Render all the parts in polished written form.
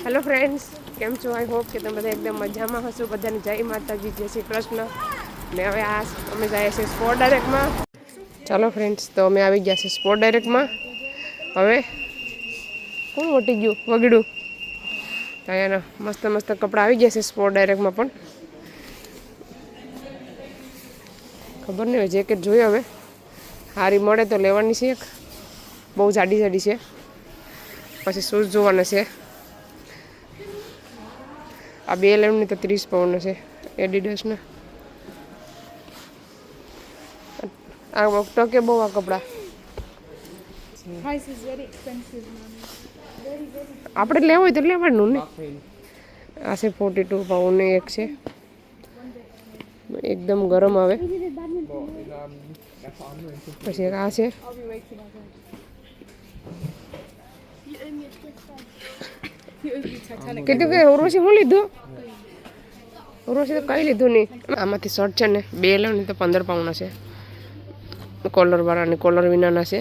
Hello friends, કેમ છો? I hope કે તમે બધા એકદમ મજામાં હશો. બધાને જય માતાજી, જય શ્રી કૃષ્ણ. ને હવે અમે જઈએ છીએ સ્પોર્ટ ડાયરેક્ટમાં. ચાલો ફ્રેન્ડ્સ, તો અમે આવી ગયા છીએ સ્પોર્ટ ડાયરેક્ટમાં. હવે કોણ મોટી ગયું વગડું અહીંયા મસ્ત મસ્ત કપડાં આવી ગયા છે સ્પોર્ટ ડાયરેક્ટમાં. પણ ખબર નહીં હોય, જેકેટ જોઈએ હવે સારી મળે તો લેવાની છે. એક બહુ જાડી જાડી છે. પછી શૂઝ જોવાના છે. આ બે લેવની તો 30 પાઉન્ડ છે એડિડાસના. આ ટકે બહુ આ કપડાં. આપણે લેવું હોય તો લેવાનું ને. આ છે 42 પાઉન્ડની એક છે, એકદમ ગરમ આવે. પછી એક આ છે, કીધું કે ઉર્વશી શું લીધું? ઉર્વશી તો કંઈ લીધું નહીં. આમાંથી શર્ટ છે ને 2 લેવ ને તો 15 પાઉન્ડના છે. કોલરવાળા અને કોલર વિનાના છે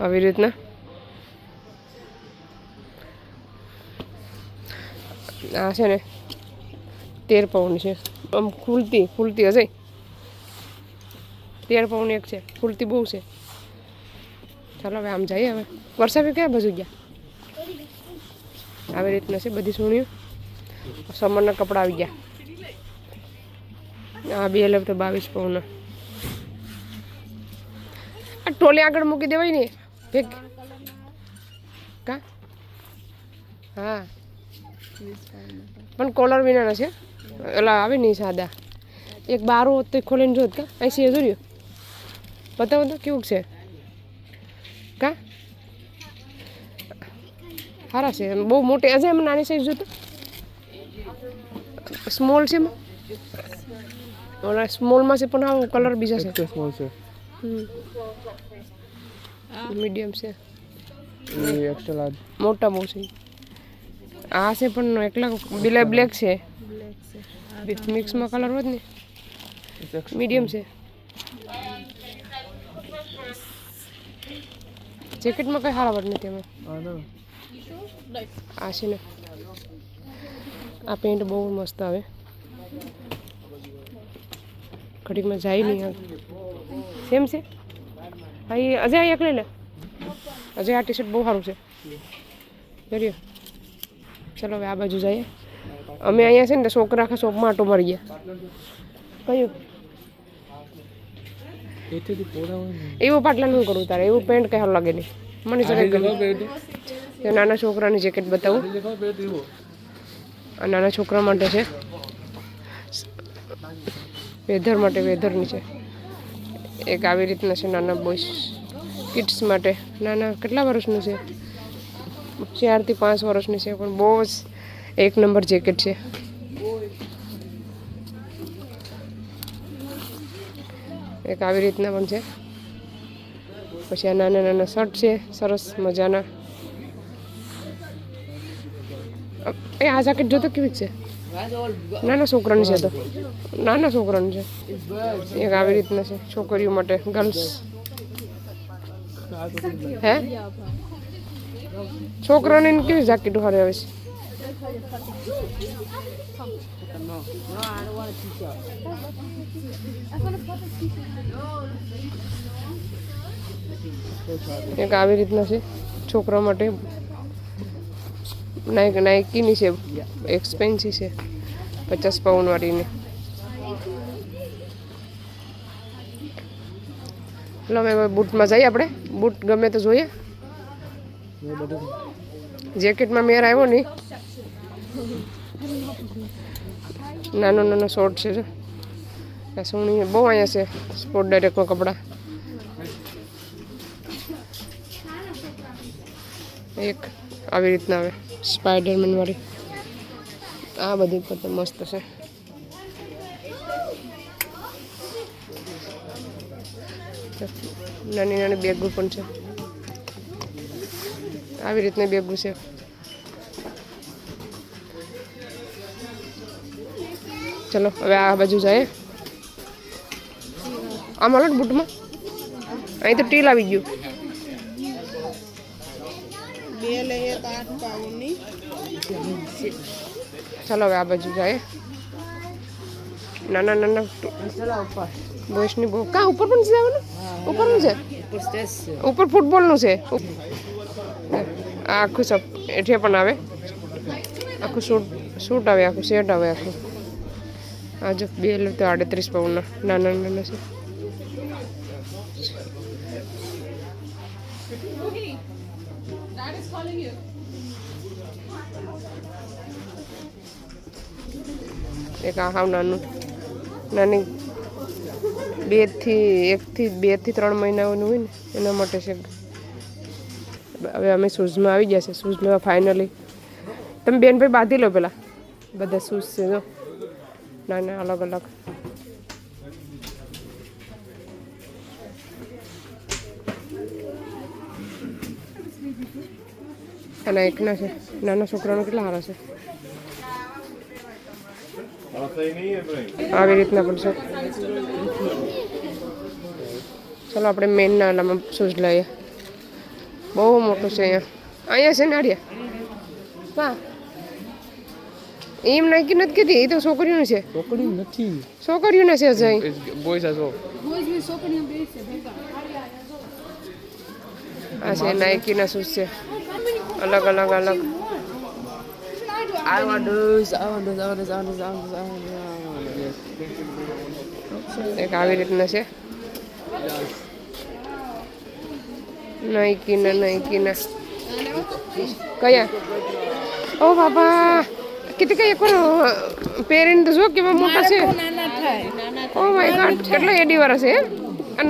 આવી રીતના. આ છે ને 13 પાઉન્ડ છે. આમ ખુલતી હશે. 13 પાઉન્ડ એક છે, ખુલતી બહુ છે. ચાલો હવે આમ જઈએ. હવે વર્ષા ક્યાં બાજુ ગયા? આવી રીતના છે બધી સુણીઓ. સમરના કપડાં આવી ગયા. આ 2 લેવ તો 22 પાઉન્ડના. આ ટોલી આગળ મૂકી દેવાય ને ભેગ કા. હા, પણ કોલર વિનાના છે. એલા આવે નહીં સાદા. એક 12 હોત તો ખોલીને જોત કા. અહીં છે જોયું, બતાવો તો કેવું છે કા. સારા છે, બહુ મોટી. હજે એમ નાની સાઈઝ જોતો સ્મોલ છે એમાં. ઓલા સ્મોલમાં છે પણ આવું કલર બીજા છે. સ્મોલ છે, મીડિયમ છે, એક્સ્ટ્રા લાર્જ. મોટા બહુ છે. આ છે પણ એકલા બ્લેક છે. મિક્સમાં કલર હોત ને. મીડિયમ છે. જેકેટમાં કઈ સારા વટ નથી એમાં. આ છે ને, આ પેન્ટ બહુ મસ્ત આવે. ઘડીકમાં જાય નહીં. સેમ છે. હા, એ અજય એક લઈ લે. અજય આ ટી શર્ટ બહુ સારું છે. જોઈએ. ચલો હવે આ બાજુ જઈએ. અમે અહીંયા છે ને છોકરા આખા શોપમાં આટો મારી ગયા. કયું એવું પાટલા શું કરું તારે? એવું પેન્ટ કઈ સારું લાગે નહીં મને. જરા નાના છોકરાની જેકેટ બતાવું. આ નાના છોકરા માટે છે, વેધર માટે. વેધરની છે. એક આવી રીતના છે નાના બોયસ કિડ્સ માટે. નાના કેટલા વર્ષનું છે? 4 થી 5 વર્ષની છે. પણ બહુ જ એક નંબર જેકેટ છે. એક આવી રીતના પણ છે. પછી આ નાના નાના શર્ટ છે સરસ મજાના. એ આ જેકેટ જોતો કેવી છે? નાના છોકરાની છે. તો નાના છોકરાની છે. એક આવી રીતના છે છોકરીઓ માટે, ગર્લ્સ. હે, છોકરાને કેવી જેકેટો સારી આવે છે? એક આવી રીતના છે છોકરા માટે. નાઇકીની છે, એક્સપેન્સિવ છે, 50 પાઉન્ડ વાળીને. લો હવે બૂટમાં જઈએ આપણે. બૂટ ગમે તો જોઈએ. જેકેટમાં મેર આવ્યો નહીં. નાનો નાનો શોર્ટ છે. સોની બહુ અહીંયા છે સ્પોર્ટ ડાયરેક્ટમાં કપડાં. એક આવી રીતના આવે સ્પાઈડરમેન વાળી. આ બધી પણ મસ્ત છે. નાની નાની બેગો પણ છે. આવી રીતના બેગો છે. ચલો હવે આ બાજુ જાય. આમ હાલો બૂટમાં. અહીં તો ટીલ આવી ગયું. ચાલો હવે આ બાજુ જાય. નાના નાના બોયસની બહુ કા ઉપર પણ જવાનું ઉપરનું છે ઉપર ફૂટબોલનું છે આ આખું સબ એઠે પણ આવે આખું શૂટ આવે આખું સેટ આવે આખું આ જો 38 પાઉન્ડના નાના નાના છે. એક આ હાવ નાનું નાની 1 થી 3 મહિનાનું હોય ને એના માટે છે. હવે અમે શૂઝમાં આવી ગયા છે. શૂઝ લેવા ફાઇનલી તમે બેન ભાઈ બાંધી લો પેલા બધા શૂઝ છે જો નાના અલગ અલગ. અને એકના છે નાના છોકરાનો કેટલા સારા છે આવી રીતના પણ છે. ચાલો આપણે મેન નાલામાં શૂઝ લઈએ. બહુ મોટું છે અહીંયા છે નાડિયા હા એમ નાખી નથી કીધી એ તો છોકરીઓનું છે. છોકરીઓના છે હજી આ છે નાઇકીના શૂઝ છે અલગ અલગ અલગ. એક આવી રીતના છે નાઇકીના કયા ઓ બાપા કીધું કઈ એકવાર પહેરીને તો જો કેવા મોટા છે. ઓ માય ગોડ કેટલા એડી વાળા છે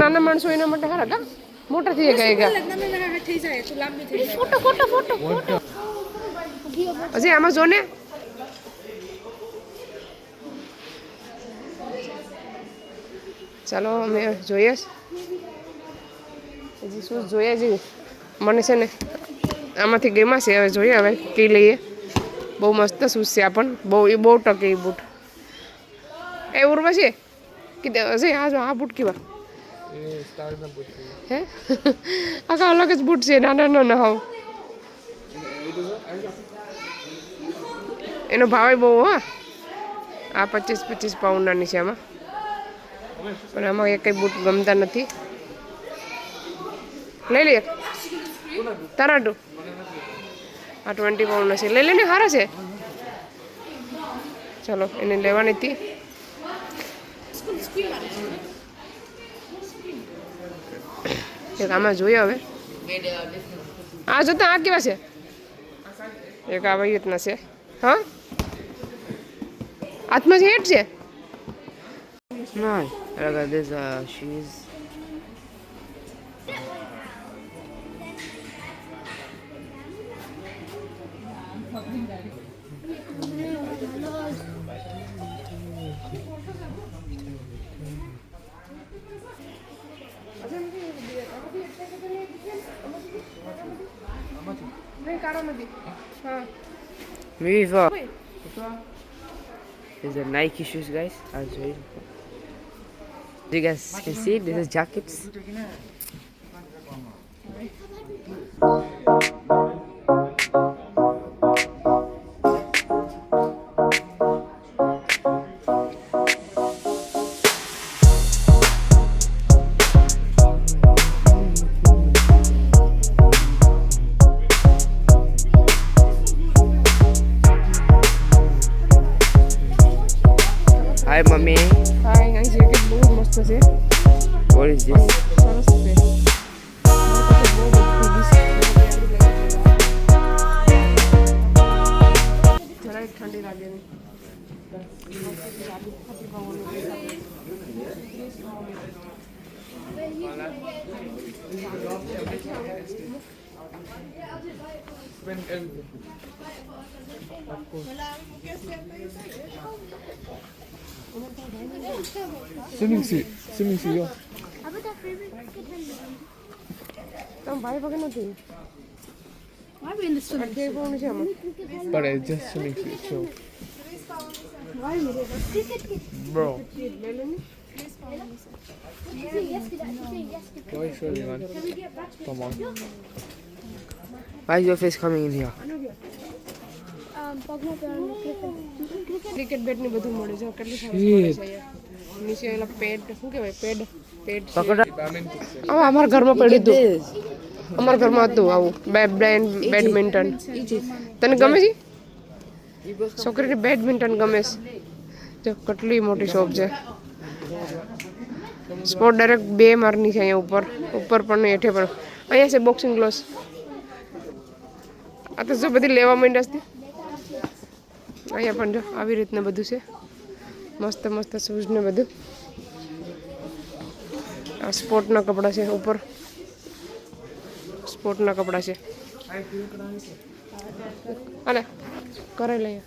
નાના માણસો એના માટે સારા કા મોટા થઈ ગયા ફોટો હજી આમાં જો ને ચાલો અમે જોઈએ હજી શું જોઈએ જ મને છે ને આમાંથી ગેમાં છે. હવે જોઈએ હવે કઈ લઈએ. બહુ મસ્ત શૂઝ છે આ પણ બહુ ટકે એ બૂટ એ ઉર્વા છે કીધે હશે આ બૂટ કેવા હે આખા અલગ જ બૂટ છે નાના નાના હાવ. એનો ભાવ બહુ હા આ 25 પાઉન્ડની છે આમાં પણ આમાં એક બૂટ ગમતા નથી. લઈ લે તારાટું આ 20 પાઉન્ડના છે લઈ લે ને સારા છે. ચાલો એને લેવાની હતી. એક આમાં જોઈએ હવે આ જોતા આ કેવા છે એક આવી રીતના છે હા હાથમાં છે હેઠ છે No, there's shoes. Viva! These are Nike shoes, guys. As you guys can see, this is jackets. Hi, mommy. Hi, આ જેકેટ બહુ મસ્ત છે. What is this? સરસ છે. જરાય ઠંડી લાગે નહીં. Swimming suit, yo. તમે ભાઈ વગર નથી Why are we in the swimming અઠે કોણ છે આમાં But it's just swimming suit, so. Why are we there? Bro, લઈ લે ને why show me, man? Come on. Why is your face coming in here? પગમાં પહેરવાનું cricket. ક્રિકેટ બેટ ને બધું મળે છે કેટલી સરસ મળે છે અહીંયા નીચે એલા પેડ શું કહેવાય પેડ પેડ Pakada. હવે અમારા ઘરમાં પડ્યું હતું અમારા ઘરમાં હતું આવું બેડમિન્ટન તને ગમે છે છોકરીને બેડમિન્ટન ગમે છે જો કેટલી મોટી શોપ છે સ્પોર્ટ ડાયરેક્ટ 2 મારની છે અહીંયા ઉપર પણ ને હેઠે પણ અહીંયા છે બોક્સિંગ ગ્લોવ્સ આ તો જો બધી લેવા માંડ્યા છે અહીંયા પણ જો આવી રીતના બધું છે મસ્ત મસ્ત શૂઝ ને બધું આ સ્પોર્ટના કપડાં છે ઉપર સ્પોર્ટના કપડાં છે અલે કરાઈ લઈએ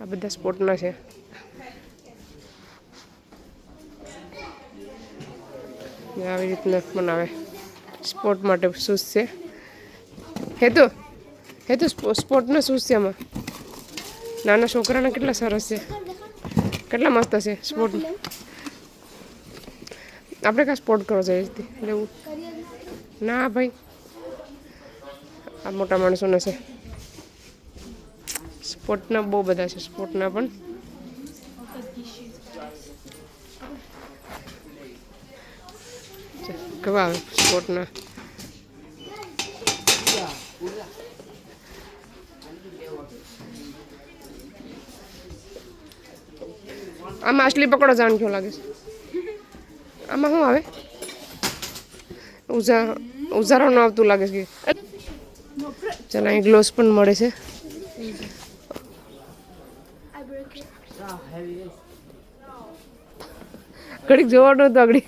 આ બધા સ્પોર્ટના છે ને આવી રીતના બનાવે સ્પોર્ટ માટે શૂઝ છે હેતુ સ્પોર્ટના શૂઝ છે આમાં નાના છોકરાના કેટલા સરસ છે કેટલા મસ્ત છે સ્પોર્ટ આપણે કાં સ્પોર્ટ કરવા જઈએ છીએ લેવું ના ભાઈ આ મોટા માણસોના છે સ્પોર્ટના બહુ બધા છે સ્પોર્ટના પણ કેવા આવે સ્પોર્ટના આમાં માછલી પકડો જાણ કેવું લાગે છે આમાં શું આવે ઉજારો ન આવતું લાગે છે ચાલ અહીં ગ્લોવ્સ પણ મળે છે ઘડીક જોવાનું હતું આગળ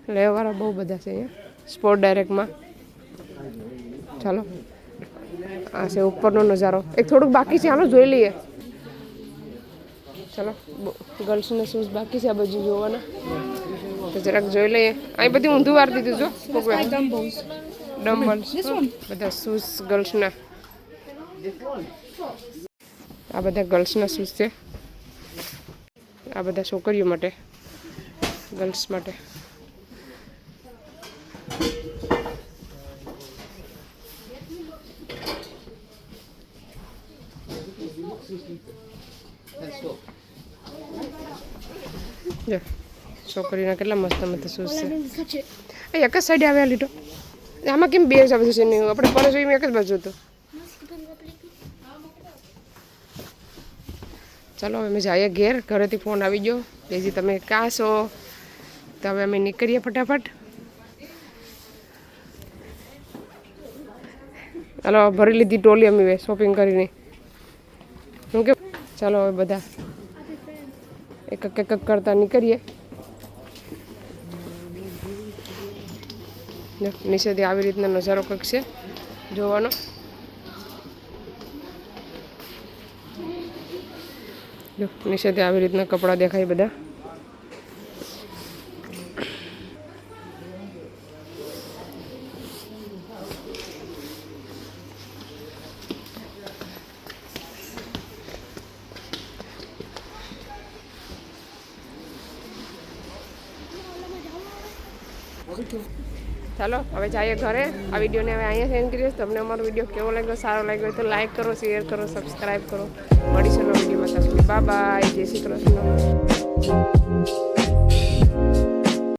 લેવાવાળા બહુ બધા છે અહીંયા સ્પોર્ટ ડાયરેક્ટમાં ચાલો આ છે ઉપરનો નજારો એક થોડુંક બાકી છે હાલો જોઈ લઈએ ચાલો ગર્લ્સના શૂઝ બાકી છે આ બાજુ જોવાના તો જરાક જોઈ લઈએ અહીં બધી ઊંધું વાર દીધું જો ડમ્બલ્સ બધા શૂઝ ગર્લ્સના આ બધા ગર્લ્સના શૂઝ છે આ બધા છોકરીઓ માટે ગર્લ્સ માટે જો છોકરીના કેટલા મસ્ત મસ્ત શૂઝ છે એ એક જ સાઈડે આવ્યા લીધો આમાં કેમ બે જ આવે છે નહીં આપણે પડે જોઈએ એક જ બાજુ હતું ચાલો અમે જઈએ ઘરેથી ફોન આવી ગયો દેજી તમે કાં છો તો હવે અમે નીકળીએ ફટાફટ ચાલો ભરી લીધી ટોલી અમે શોપિંગ કરીને શું કે ચાલો હવે બધા એક કરતા નીકળીએ નીચેથી આવી રીતના નજારો કંઈક છે જોવાનો નીચેથી આવી રીતના કપડાં દેખાય બધા ચાલો હવે જઈએ ઘરે આ વિડીયોને હવે અહીંયા સેન્ડ કરીએ તમને અમારો વિડીયો કેવો લાગ્યો સારો લાગ્યો તો લાઈક કરો શેર કરો સબસ્ક્રાઈબ કરો મળીશું નવા વિડીયોમાં ત્યાં સુધી બાય જય શ્રી કૃષ્ણ